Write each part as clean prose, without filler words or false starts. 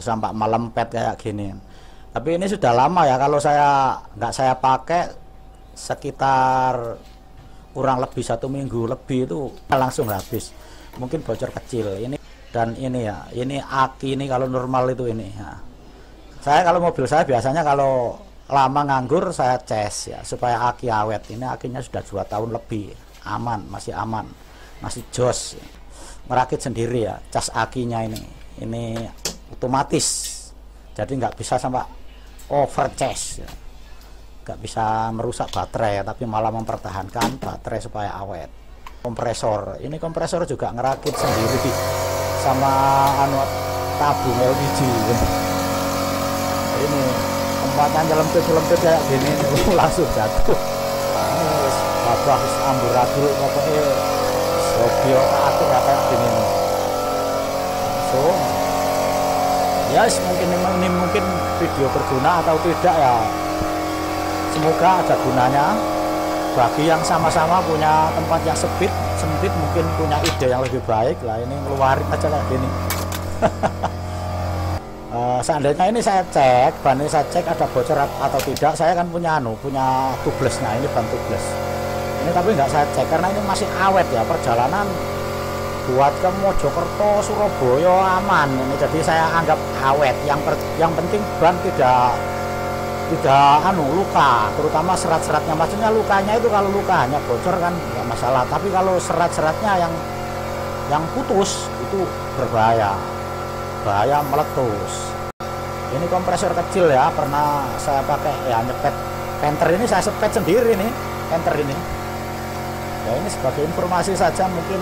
sampai melempet kayak gini. Tapi ini sudah lama ya, kalau saya nggak saya pakai sekitar kurang lebih 1 minggu lebih itu langsung habis. Mungkin bocor kecil ini, dan ini ya, ini aki ini kalau normal itu ini ya. Saya kalau mobil saya biasanya kalau lama nganggur saya cas ya supaya aki awet. Ini akinya sudah 2 tahun lebih, aman, masih jos. Merakit sendiri ya cas akinya ini otomatis, jadi nggak bisa sampai over cas ya. Nggak bisa merusak baterai, tapi malah mempertahankan baterai supaya awet. Kompresor, ini kompresor juga ngerakit sendiri sama tabung LPG. Ini tempatnya nyelempit kayak gini langsung jatuh. Ini babah amburadul pokoknya hobi aku kayak gini langsung. Ya ini mungkin video berguna atau tidak ya, semoga ada gunanya bagi yang sama-sama punya tempat yang sempit mungkin punya ide yang lebih baik lah. Ini ngeluarin aja kayak gini. Seandainya ini saya cek, ban ini saya cek ada bocor atau tidak, saya kan punya tublesnya, ini ban tubles ini, tapi nggak saya cek karena ini masih awet ya, perjalanan buat ke Mojokerto, Surabaya aman ini, jadi saya anggap awet. Yang penting ban tidak luka, terutama serat-seratnya. Maksudnya lukanya itu, kalau lukanya bocor kan nggak masalah, tapi kalau serat-seratnya yang putus itu berbahaya, meletus. Ini kompresor kecil ya, pernah saya pakai ya, nyepet penter ini saya sepet sendiri nih penter ini ya. Ini sebagai informasi saja, mungkin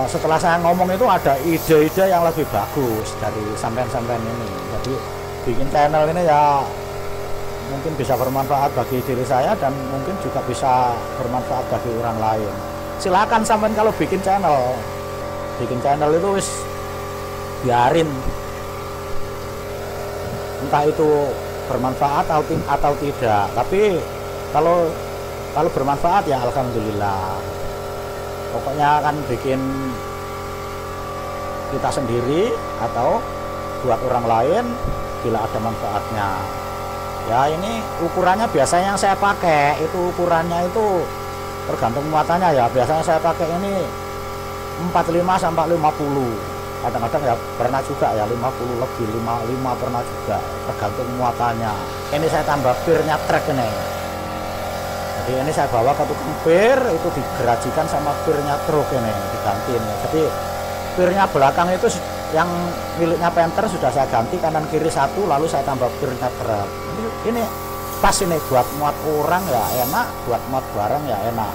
setelah saya ngomong itu ada ide-ide yang lebih bagus dari sampean-sampean ini. Jadi bikin channel ini ya mungkin bisa bermanfaat bagi diri saya dan mungkin juga bisa bermanfaat bagi orang lain. Silakan sampean kalau bikin channel itu wis biarin, entah itu bermanfaat atau tidak, tapi kalau bermanfaat ya alhamdulillah. Pokoknya kan bikin kita sendiri atau buat orang lain bila ada manfaatnya ya. Ini ukurannya biasanya yang saya pakai itu, ukurannya itu tergantung muatannya ya. Biasanya saya pakai ini 45 sampai 50, kadang-kadang ya pernah juga ya 50 lebih, 55 pernah juga, tergantung muatannya. Ini saya tambah pirnya trek ini, jadi ini saya bawa ke tukang pir, itu digerajikan sama pirnya truk ini, diganti ini. Jadi pirnya belakang itu yang miliknya Panther sudah saya ganti kanan kiri satu, lalu saya tambah pirnya truk. Ini pas ini buat muat orang ya enak, buat muat barang ya enak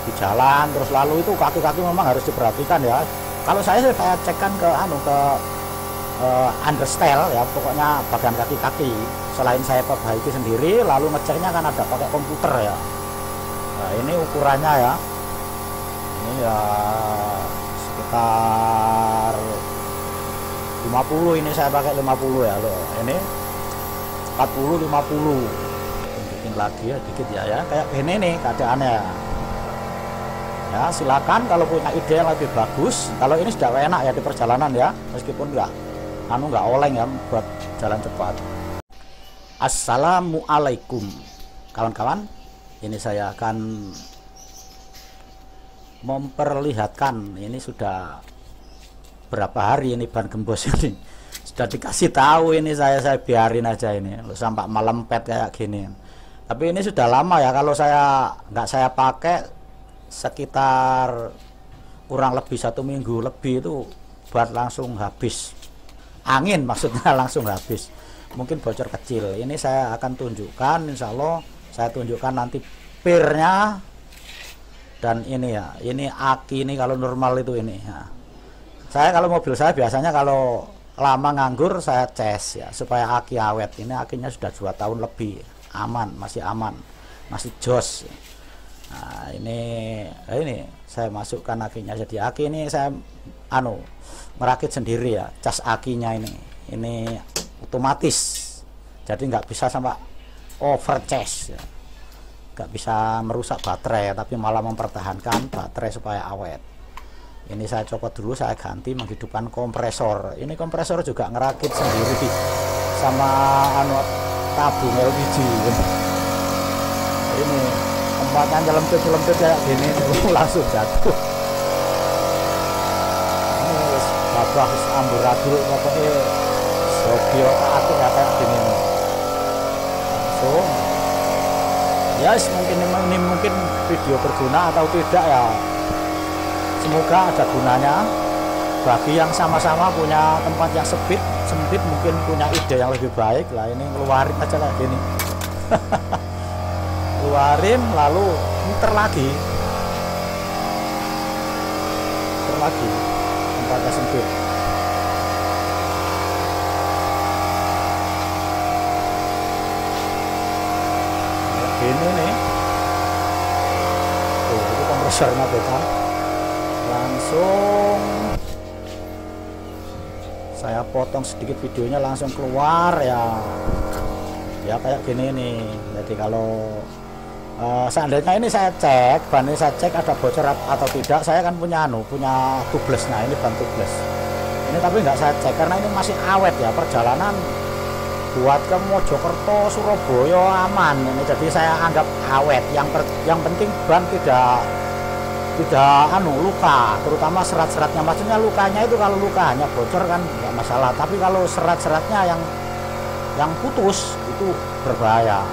di jalan. Terus lalu itu kaki-kaki memang harus diperhatikan ya. Kalau saya cekkan ke understyle ya, pokoknya bagian kaki-kaki selain saya perbaiki sendiri, lalu ngeceknya kan ada pakai komputer ya. Nah, ini ukurannya ya, ini ya sekitar 50, ini saya pakai 50 ya loh. Ini 40 50. Bikin lagi ya dikit ya kayak ini nih keadaannya ya. Silakan kalau punya ide yang lebih bagus. Kalau ini sudah enak ya di perjalanan ya, meskipun nggak oleng ya buat jalan cepat. Assalamualaikum kawan-kawan, ini saya akan memperlihatkan, ini sudah berapa hari ini ban gembos ini sudah dikasih tahu, ini saya biarin aja ini sampai melempet kayak gini. Tapi ini sudah lama ya, kalau saya nggak saya pakai sekitar kurang lebih 1 minggu lebih itu ban langsung habis, angin maksudnya langsung habis. Mungkin bocor kecil, ini saya akan tunjukkan, insya Allah saya tunjukkan nanti pirnya. Dan ini ya, ini aki ini kalau normal itu ini ya. Saya kalau mobil saya biasanya kalau lama nganggur saya cas ya supaya aki awet. Ini akinya sudah 2 tahun lebih, aman, masih jos. Nah, ini saya masukkan akinya. Jadi aki ini saya merakit sendiri ya, cas akinya ini otomatis, jadi nggak bisa sampai over cas ya. Nggak bisa merusak baterai, tapi malah mempertahankan baterai supaya awet. Ini saya copot dulu, saya ganti menghidupkan kompresor. Ini kompresor juga ngerakit sendiri sama tabung LPG. Ini tempatnya nyelempit kayak gini langsung jatuh. Ini babah amburadul pokoknya Sogio atik ya kayak gini langsung. Ya mungkin ini mungkin video berguna atau tidak ya, semoga ada gunanya bagi yang sama-sama punya tempat yang sempit mungkin punya ide yang lebih baik lah. Ini ngeluarin aja kayak gini. Keluarin lalu muter lagi tempatnya sempit. Ini nih tuh, itu kompresornya beta. Langsung saya potong sedikit videonya, langsung keluar ya kayak gini nih. Jadi kalau seandainya ini saya cek ban ini, saya cek ada bocor atau tidak, saya kan punya tublesnya, ini ban tubles ini, tapi nggak saya cek karena ini masih awet ya, perjalanan buat ke Mojokerto Surabaya aman ini, jadi saya anggap awet. Yang penting ban tidak luka, terutama serat-seratnya. Maksudnya lukanya itu, kalau luka hanya bocor kan nggak masalah, tapi kalau serat-seratnya yang putus itu bahaya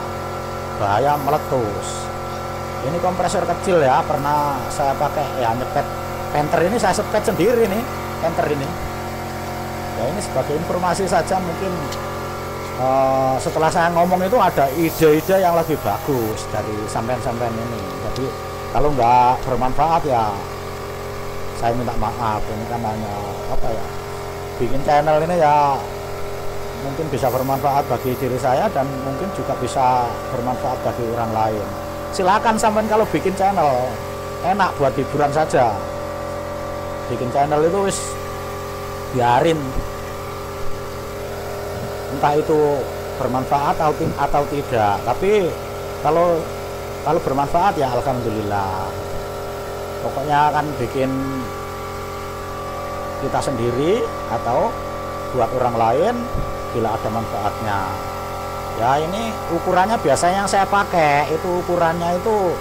meletus. Ini kompresor kecil ya, pernah saya pakai ya, nyepet penter ini saya sepet sendiri nih penter ini ya. Ini sebagai informasi saja, mungkin setelah saya ngomong itu ada ide-ide yang lebih bagus dari sampean-sampean ini. Jadi kalau nggak bermanfaat ya saya minta maaf. Ini kan hanya bikin channel ini ya, mungkin bisa bermanfaat bagi diri saya dan mungkin juga bisa bermanfaat bagi orang lain. Silakan sampean kalau bikin channel enak buat hiburan saja, bikin channel itu wis biarin, entah itu bermanfaat atau tidak. Tapi kalau bermanfaat ya alhamdulillah. Pokoknya kan bikin kita sendiri atau buat orang lain bila ada manfaatnya ya. Ini ukurannya biasanya yang saya pakai itu, ukurannya itu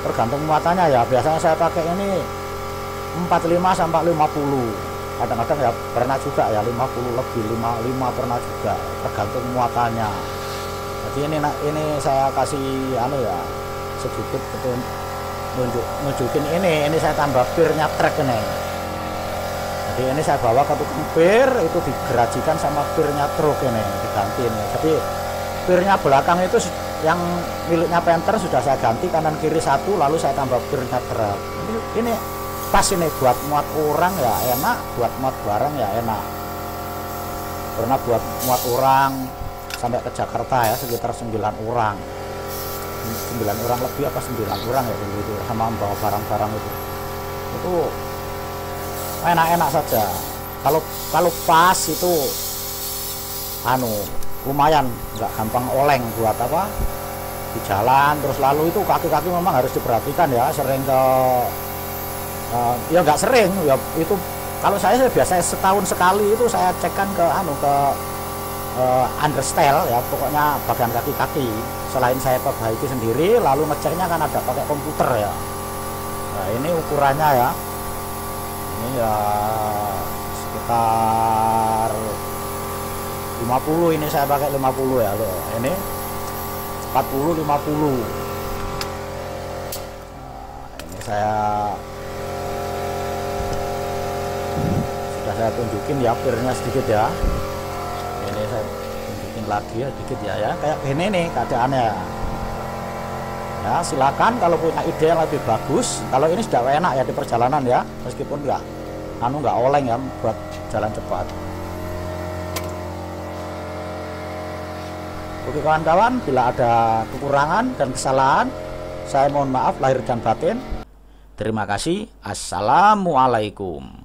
tergantung muatannya ya. Biasanya saya pakai ini 45 sampai 50, kadang-kadang ya pernah juga ya 50 lebih, 55 pernah juga, tergantung muatannya. Jadi ini saya kasih ya sedikit betul nunjukin ini saya tambah pirnya truk ini. Jadi ini saya bawa ke tukang pir, itu digerajikan sama pirnya truk ini, diganti ini. Jadi pirnya belakang itu yang miliknya Panther sudah saya ganti kanan kiri satu, lalu saya tambah pirnya truk. Ini pas ini buat muat orang ya enak, buat muat barang ya enak. Pernah buat muat orang sampai ke Jakarta ya, sekitar 9 orang. 9 orang lebih apa 9 orang ya dulu itu, sama membawa barang-barang itu enak-enak saja. Kalau pas itu lumayan, nggak gampang oleng buat di jalan. Terus lalu itu kaki-kaki memang harus diperhatikan ya, sering ya nggak sering ya, itu kalau saya biasanya setahun sekali itu saya cekkan ke understyle ya, pokoknya bagian kaki-kaki. Selain saya perbaiki sendiri, lalu ngeceknya kan ada pakai komputer ya. Nah ini ukurannya ya, ini ya sekitar 50, ini saya pakai 50 ya loh. Ini 40 50. Nah, ini sudah saya tunjukin ya pirnya sedikit ya. Ini saya tunjukin lagi ya sedikit ya kayak gini nih keadaannya ya. Silakan kalau punya ide yang lebih bagus. Kalau ini sudah enak ya di perjalanan ya, meskipun nggak oleng ya buat jalan cepat. Oke kawan-kawan, bila ada kekurangan dan kesalahan saya mohon maaf lahir dan batin. Terima kasih. Assalamualaikum.